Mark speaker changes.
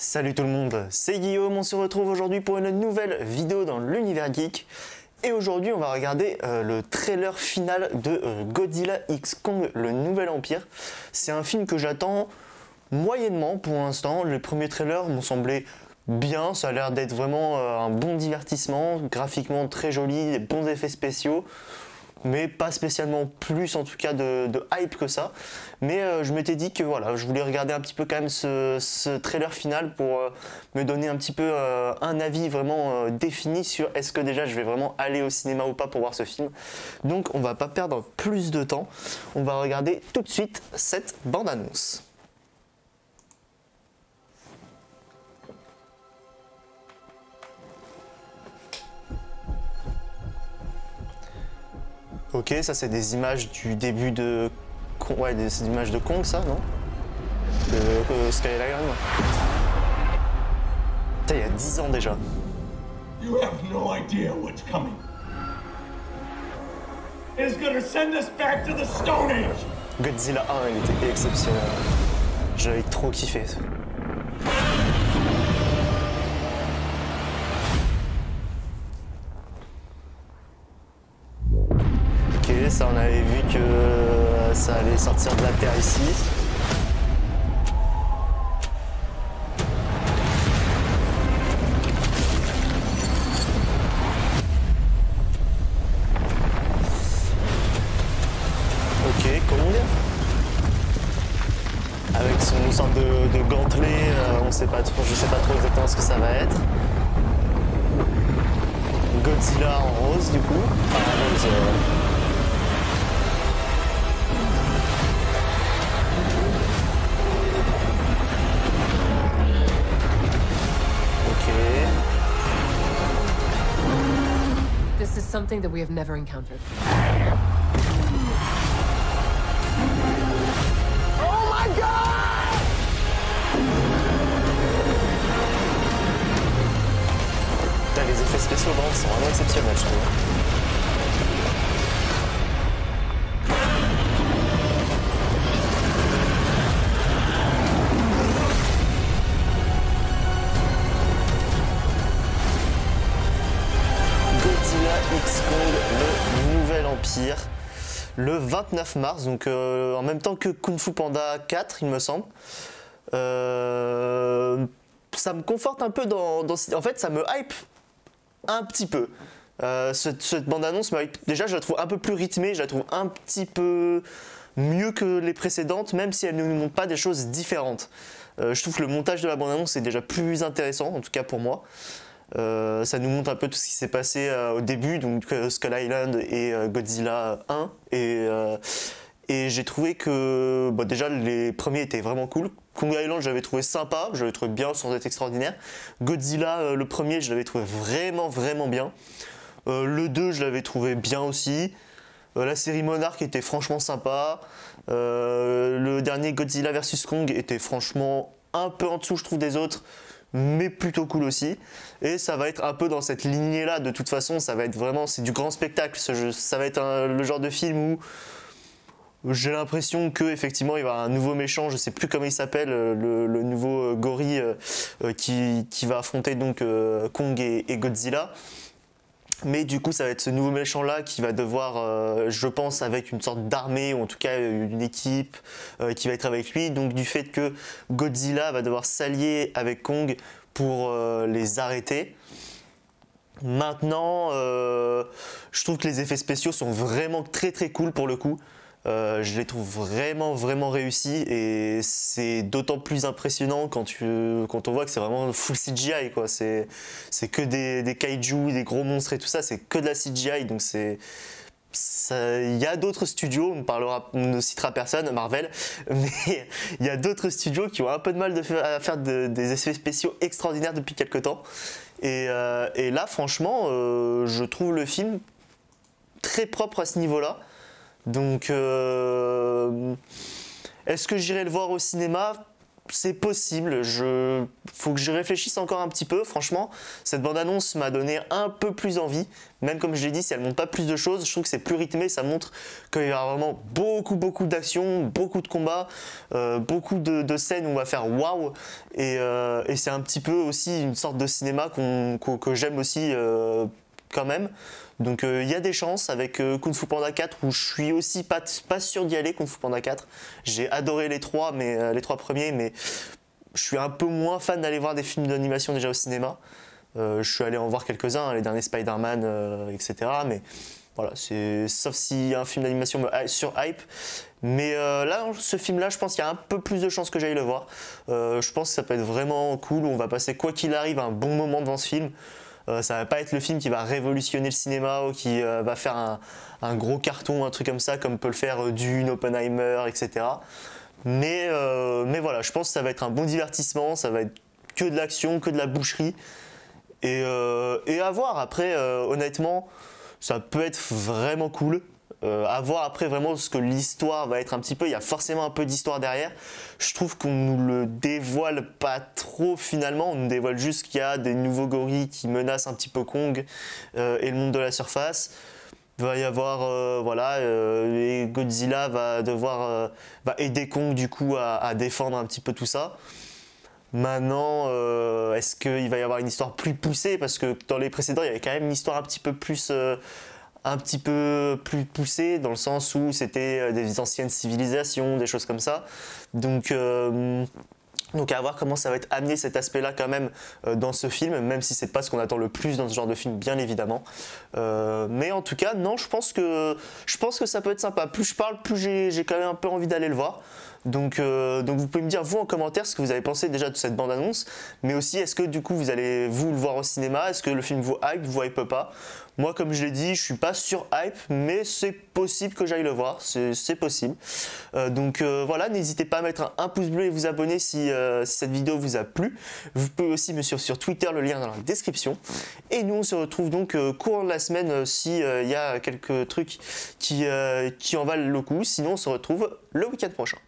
Speaker 1: Salut tout le monde, c'est Guillaume, on se retrouve aujourd'hui pour une nouvelle vidéo dans l'univers geek. Et aujourd'hui on va regarder le trailer final de Godzilla X Kong, le Nouvel Empire. C'est un film que j'attends moyennement pour l'instant. Les premiers trailers m'ont semblé bien, ça a l'air d'être vraiment un bon divertissement, graphiquement très joli, des bons effets spéciaux. Mais pas spécialement plus en tout cas de hype que ça. Mais je m'étais dit que voilà, je voulais regarder un petit peu quand même ce trailer final pour me donner un petit peu un avis vraiment défini sur est-ce que déjà je vais vraiment aller au cinéma ou pas pour voir ce film. Donc on va pas perdre plus de temps, on va regarder tout de suite cette bande-annonce. Ok, ça c'est des images du début de... Ouais, c'est des images de Kong ça, non? De Skyline. Putain, il y a 10 ans déjà.
Speaker 2: You have no idea what's coming. It's gonna send us back to the Stone Age.
Speaker 1: Godzilla 1, il était exceptionnel. J'avais trop kiffé. Ok, ça on avait vu que ça allait sortir de la Terre ici. Ok, Kong. Avec son sorte de gantelet, on sait pas trop, je sais pas trop exactement ce que ça va être. Godzilla en rose du coup. Enfin, en rose.
Speaker 3: This is something that we have never encountered.
Speaker 2: Oh my God!
Speaker 1: Putain, les effets spéciaux sont vraiment exceptionnels, je trouve. X Kong, le Nouvel Empire, le 29 mars, donc en même temps que Kung Fu Panda 4, il me semble. Ça me conforte un peu en fait, ça me hype un petit peu. Cette bande-annonce, déjà, je la trouve un peu plus rythmée, je la trouve un petit peu mieux que les précédentes, même si elle ne nous montre pas des choses différentes. Je trouve que le montage de la bande-annonce est déjà plus intéressant, en tout cas pour moi. Ça nous montre un peu tout ce qui s'est passé au début, donc Skull Island et Godzilla 1. Et j'ai trouvé que déjà les premiers étaient vraiment cool. Kong Island, j'avais trouvé sympa, je l'avais trouvé bien sans être extraordinaire. Godzilla, le premier, je l'avais trouvé vraiment bien. Le 2, je l'avais trouvé bien aussi. La série Monarch était franchement sympa. Le dernier Godzilla vs Kong était franchement un peu en dessous, je trouve, des autres, mais plutôt cool aussi. Et ça va être un peu dans cette lignée là, de toute façon ça va être vraiment, c'est du grand spectacle ce jeu. Ça va être le genre de film où j'ai l'impression que effectivement il va y avoir un nouveau méchant, je sais plus comment il s'appelle, le nouveau gorille qui va affronter donc Kong et Godzilla. Mais du coup ça va être ce nouveau méchant là qui va devoir, je pense, avec une sorte d'armée ou en tout cas une équipe qui va être avec lui. Donc du fait que Godzilla va devoir s'allier avec Kong pour les arrêter. Maintenant, je trouve que les effets spéciaux sont vraiment très cool pour le coup. Je les trouve vraiment réussis et c'est d'autant plus impressionnant quand on voit que c'est vraiment full CGI quoi. C'est que des kaiju, des gros monstres et tout ça, c'est que de la CGI, donc il y a d'autres studios, on ne citera personne, Marvel, mais il y a d'autres studios qui ont un peu de mal à faire des effets spéciaux extraordinaires depuis quelques temps. Et là, franchement, je trouve le film très propre à ce niveau-là. Donc, est-ce que j'irai le voir au cinéma? c'est possible, faut que je réfléchisse encore un petit peu. Franchement, cette bande-annonce m'a donné un peu plus envie. Même comme je l'ai dit, si elle montre pas plus de choses, je trouve que c'est plus rythmé. Ça montre qu'il y aura vraiment beaucoup d'action, beaucoup de combats, beaucoup de scènes où on va faire waouh. Et c'est un petit peu aussi une sorte de cinéma que j'aime aussi quand même. Donc il y a des chances avec Kung Fu Panda 4 où je suis aussi pas sûr d'y aller. Kung Fu Panda 4, j'ai adoré les trois premiers, mais je suis un peu moins fan d'aller voir des films d'animation déjà au cinéma. Je suis allé en voir quelques-uns, les derniers Spider-Man, etc. Mais voilà, sauf si un film d'animation me sur hype. Mais là, ce film-là, je pense qu'il y a un peu plus de chances que j'aille le voir. Je pense que ça peut être vraiment cool. On va passer quoi qu'il arrive un bon moment devant ce film. Ça va pas être le film qui va révolutionner le cinéma ou qui va faire un gros carton, un truc comme ça, comme peut le faire Dune, Oppenheimer, etc. Mais voilà, je pense que ça va être un bon divertissement, ça va être que de l'action, que de la boucherie. Et à voir après, honnêtement, ça peut être vraiment cool. À voir après vraiment ce que l'histoire va être un petit peu. Il y a forcément un peu d'histoire derrière. Je trouve qu'on nous le dévoile pas trop finalement. On nous dévoile juste qu'il y a des nouveaux gorilles qui menacent un petit peu Kong et le monde de la surface. Il va y avoir et Godzilla va aider Kong du coup à défendre un petit peu tout ça. Maintenant, est-ce qu'il va y avoir une histoire plus poussée? Parce que dans les précédents, il y avait quand même une histoire un petit peu plus poussée, dans le sens où c'était des anciennes civilisations, des choses comme ça. Donc à voir comment ça va être amené cet aspect-là quand même dans ce film, même si c'est pas ce qu'on attend le plus dans ce genre de film, bien évidemment. Mais en tout cas, non, je pense que ça peut être sympa. Plus je parle, plus j'ai quand même un peu envie d'aller le voir. Donc vous pouvez me dire vous en commentaire ce que vous avez pensé déjà de cette bande-annonce, mais aussi est-ce que du coup vous allez vous le voir au cinéma, est-ce que le film vous hype pas? Moi comme je l'ai dit, je suis pas sur hype, mais c'est possible que j'aille le voir, c'est possible. Donc voilà, n'hésitez pas à mettre un pouce bleu et vous abonner si cette vidéo vous a plu. Vous pouvez aussi me suivre sur Twitter, le lien dans la description. Et nous on se retrouve donc courant de la semaine si y a quelques trucs qui en valent le coup, sinon on se retrouve le week-end prochain.